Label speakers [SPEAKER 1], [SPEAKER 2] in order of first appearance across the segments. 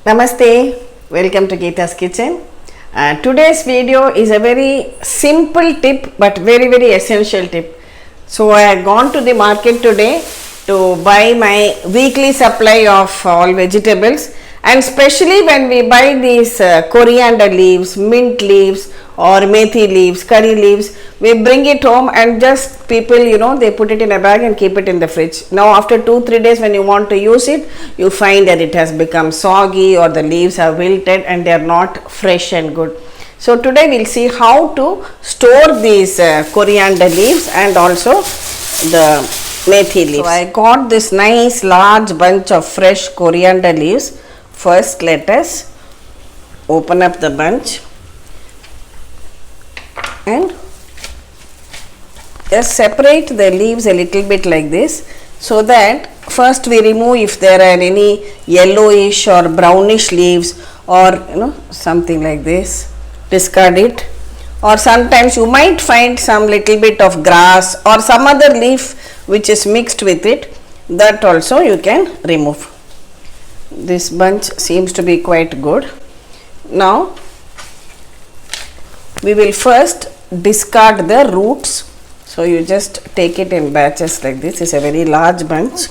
[SPEAKER 1] Namaste, welcome to Geeta's Kitchen. Today's video is a very simple tip but very essential tip. So I had gone to the market today to buy my weekly supply of all vegetables, and especially when we buy these coriander leaves, mint leaves or methi leaves, curry leaves, we bring it home and just people, they put it in a bag and keep it in the fridge. Now after 2-3 days when you want to use it, you find that it has become soggy or the leaves have wilted and they are not fresh and good. So today we'll see how to store these coriander leaves and also the methi leaves. So I got this nice large bunch of fresh coriander leaves. First let us open up the bunch and just separate the leaves a little bit like this, so that first we remove if there are any yellowish or brownish leaves or something like this, discard it. Or sometimes you might find some little bit of grass or some other leaf which is mixed with it, that also you can remove. This bunch seems to be quite good. Now we will first discard the roots. So you just take it in batches like this. It's a very large bunch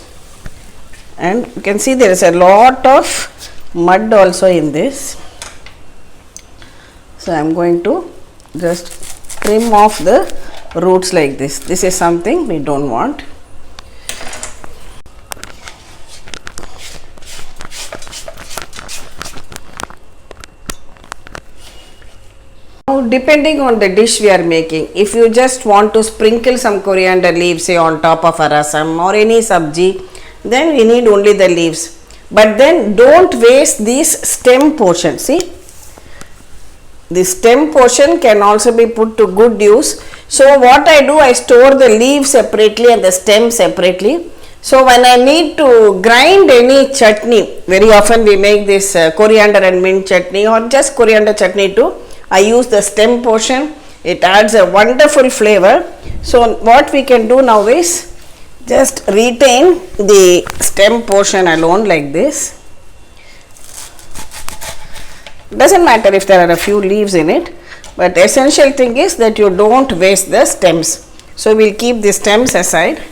[SPEAKER 1] and you can see there is a lot of mud also in this. So I am going to just trim off the roots like this. This is something we don't want. Now depending on the dish we are making, if you just want to sprinkle some coriander leaves say on top of a rasam or any sabji, then we need only the leaves. But then don't waste this stem portion. See, the stem portion can also be put to good use. So what I do, I store the leaves separately and the stem separately. So when I need to grind any chutney, very often we make this coriander and mint chutney or just coriander chutney too, I use the stem portion. It adds a wonderful flavor. So what we can do now is just retain the stem portion alone like this. Doesn't matter if there are a few leaves in it, but the essential thing is that you don't waste the stems. So we'll keep the stems aside.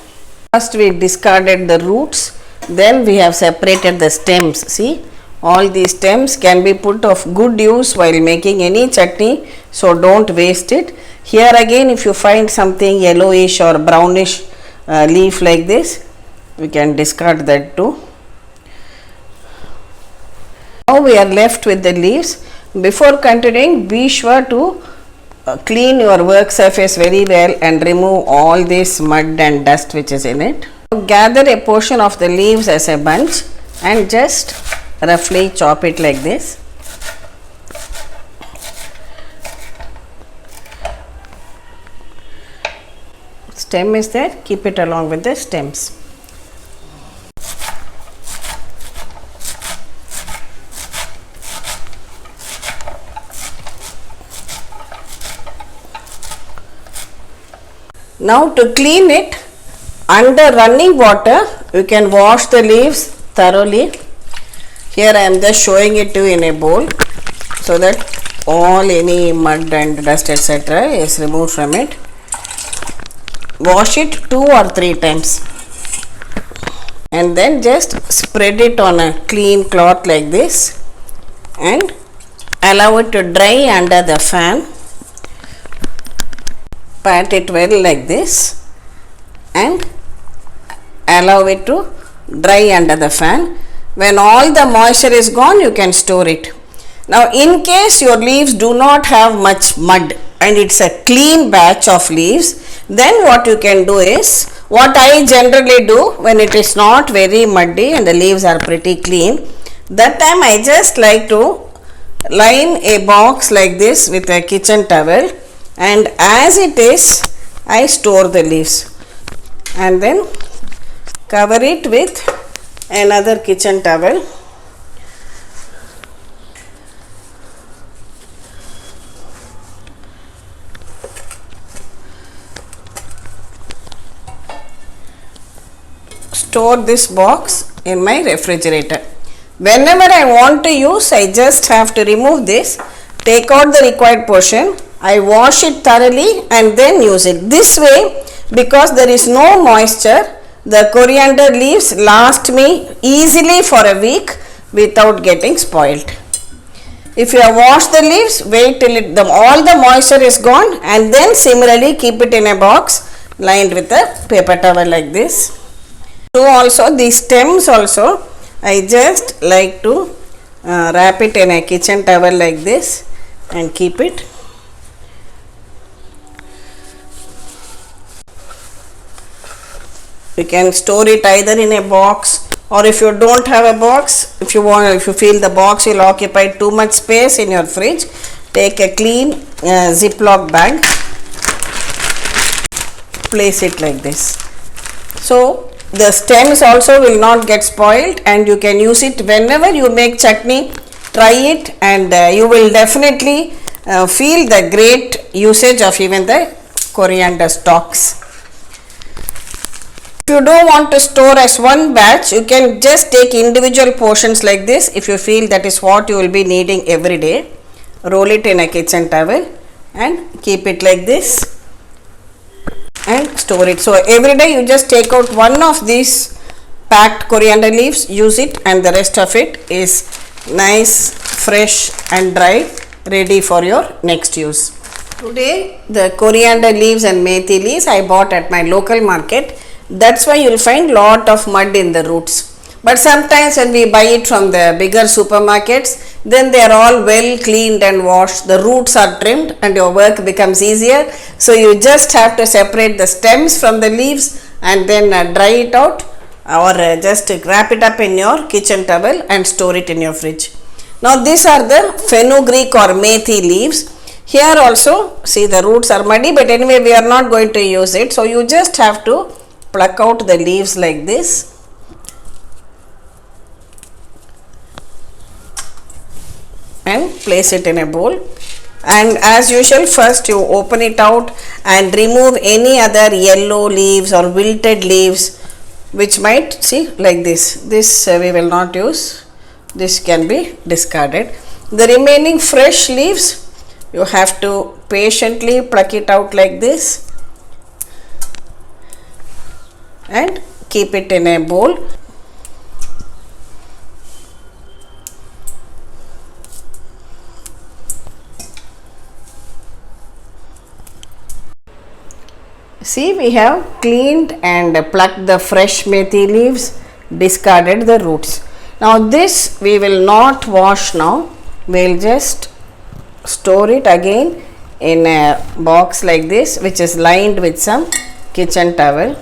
[SPEAKER 1] First we discarded the roots, then we have separated the stems. See, all these stems can be put of good use while making any chutney, so don't waste it. Here again, if you find something yellowish or brownish leaf like this, we can discard that too. Now we are left with the leaves. Before continuing, be sure to clean your work surface very well and remove all this mud and dust which is in it. Gather a portion of the leaves as a bunch and just roughly chop it like this. Stem is there, keep it along with the stems. Now to clean it, under running water you can wash the leaves thoroughly. Here I am just showing it to you in a bowl so that all any mud and dust etc. is removed from it. Wash it 2 or 3 times and then just spread it on a clean cloth like this and allow it to dry under the fan. Pat it well like this and allow it to dry under the fan. When all the moisture is gone, you can store it. Now in case your leaves do not have much mud and it's a clean batch of leaves, then what you can do is, what I generally do when it is not very muddy and the leaves are pretty clean, that time I just like to line a box like this with a kitchen towel, and as it is I store the leaves and then cover it with another kitchen towel. Store this box in my refrigerator. Whenever I want to use, I just have to remove this, take out the required portion, I wash it thoroughly and then use it. This way, because there is no moisture, the coriander leaves last me easily for a week without getting spoiled. If you have washed the leaves, wait till all the moisture is gone and then similarly keep it in a box lined with a paper towel like this. So also these stems also, I just like to wrap it in a kitchen towel like this and keep it. You can store it either in a box, or if you don't have a box, if you feel the box will occupy too much space in your fridge, take a clean Ziploc bag, place it like this. So the stems also will not get spoiled and you can use it whenever you make chutney. Try it and you will definitely feel the great usage of even the coriander stalks. If you don't want to store as one batch, you can just take individual portions like this. If you feel that is what you will be needing every day, roll it in a kitchen towel and keep it like this and store it. So every day you just take out one of these packed coriander leaves, use it, and the rest of it is nice, fresh and dry, ready for your next use. Today the coriander leaves and methi leaves I bought at my local market. That's why you will find lot of mud in the roots. But sometimes when we buy it from the bigger supermarkets, then they are all well cleaned and washed. The roots are trimmed and your work becomes easier. So you just have to separate the stems from the leaves and then dry it out, or just wrap it up in your kitchen towel and store it in your fridge. Now these are the fenugreek or methi leaves. Here also, see, the roots are muddy, but anyway we are not going to use it. So you just have to pluck out the leaves like this and place it in a bowl, and as usual first you open it out and remove any other yellow leaves or wilted leaves which might, see, like this we will not use, this can be discarded. The remaining fresh leaves you have to patiently pluck it out like this and keep it in a bowl. See, we have cleaned and plucked the fresh methi leaves, discarded the roots. Now this we will not wash now, we will just store it again in a box like this, which is lined with some kitchen towel.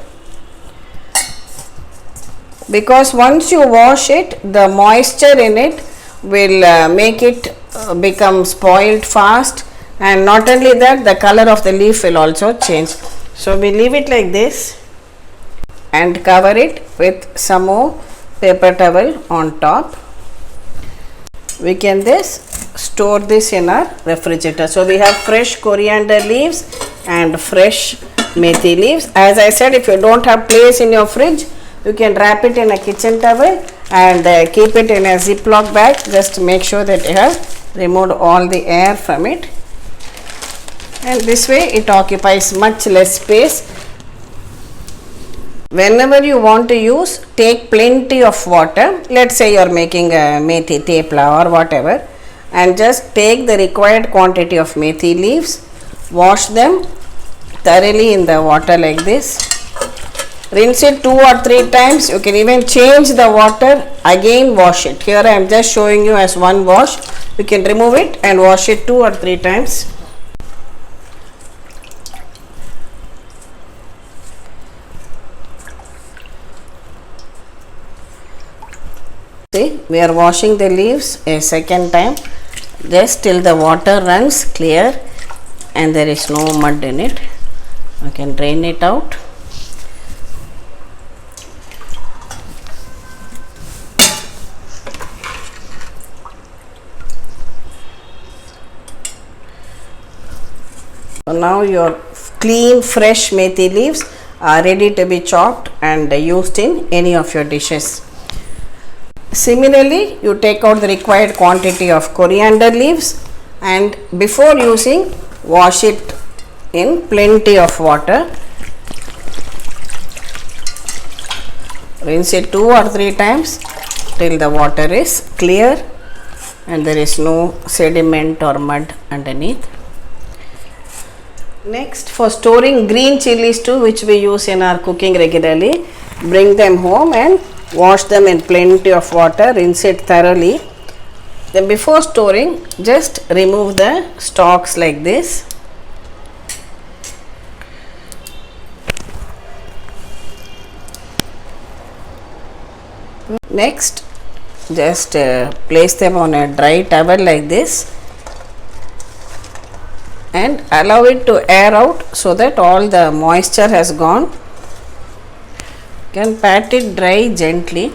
[SPEAKER 1] Because once you wash it, the moisture in it will make it become spoiled fast, and not only that, the color of the leaf will also change. So we leave it like this and cover it with some more paper towel on top. We can store this in our refrigerator. So we have fresh coriander leaves and fresh methi leaves. As I said, if you don't have place in your fridge, you can wrap it in a kitchen towel and keep it in a Ziploc bag. Just make sure that you have removed all the air from it, and this way it occupies much less space. Whenever you want to use, take plenty of water. Let's say you are making a methi tepla or whatever, and just take the required quantity of methi leaves, wash them thoroughly in the water like this. Rinse it 2 or 3 times. You can even change the water, again wash it. Here I am just showing you as one wash. You can remove it and wash it 2 or 3 times. See, we are washing the leaves a second time, just till the water runs clear and there is no mud in it. You can drain it out. So now your clean fresh methi leaves are ready to be chopped and used in any of your dishes. Similarly, you take out the required quantity of coriander leaves and before using, wash it in plenty of water. Rinse it 2 or 3 times till the water is clear and there is no sediment or mud underneath. Next, for storing green chilies too, which we use in our cooking regularly, bring them home and wash them in plenty of water, rinse it thoroughly. Then before storing, just remove the stalks like this. Next, just place them on a dry towel like this and allow it to air out so that all the moisture has gone. You can pat it dry gently.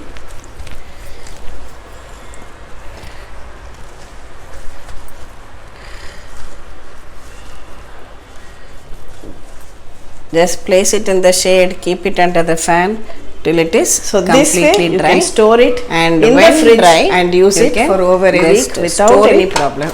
[SPEAKER 1] Just place it in the shade, keep it under the fan till it is completely dry. You can store it and in the fridge dry and use it for over a week without any problem.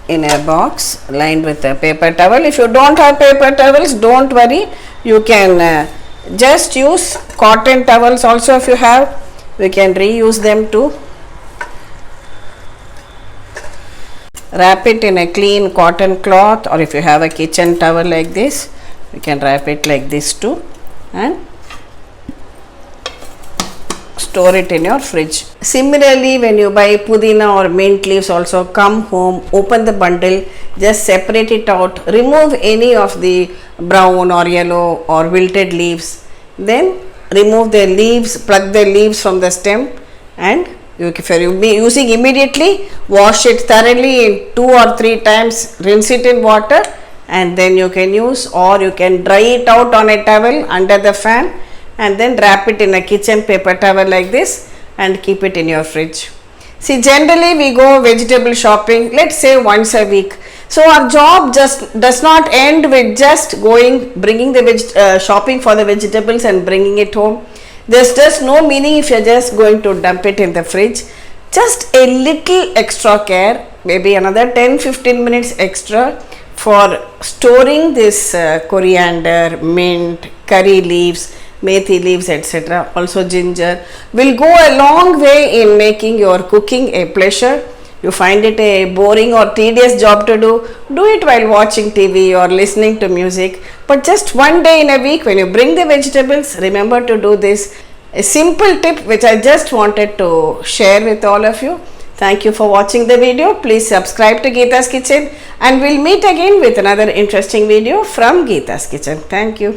[SPEAKER 1] In a box lined with a paper towel. If you don't have paper towels, don't worry. You can just use cotton towels also if you have. We can reuse them too. Wrap it in a clean cotton cloth, or if you have a kitchen towel like this, you can wrap it like this too and store it in your fridge. Similarly, when you buy pudina or mint leaves also, come home, open the bundle, just separate it out, remove any of the brown or yellow or wilted leaves, then remove the leaves, plug the leaves from the stem, and if you are using immediately, wash it thoroughly in 2 or 3 times, rinse it in water and then you can use, or you can dry it out on a towel under the fan and then wrap it in a kitchen paper towel like this and keep it in your fridge. See, generally we go vegetable shopping, let's say once a week. So our job just does not end with just bringing the shopping for the vegetables and bringing it home. There's just no meaning if you're just going to dump it in the fridge. Just a little extra care, maybe another 10-15 minutes extra for storing this coriander, mint, curry leaves, methi leaves, etc. Also ginger will go a long way in making your cooking a pleasure. You find it a boring or tedious job to do it while watching TV or listening to music. But just one day in a week when you bring the vegetables, remember to do this. A simple tip which I just wanted to share with all of you. Thank you for watching the video. Please subscribe to Geeta's Kitchen and we'll meet again with another interesting video from Geeta's Kitchen. Thank you.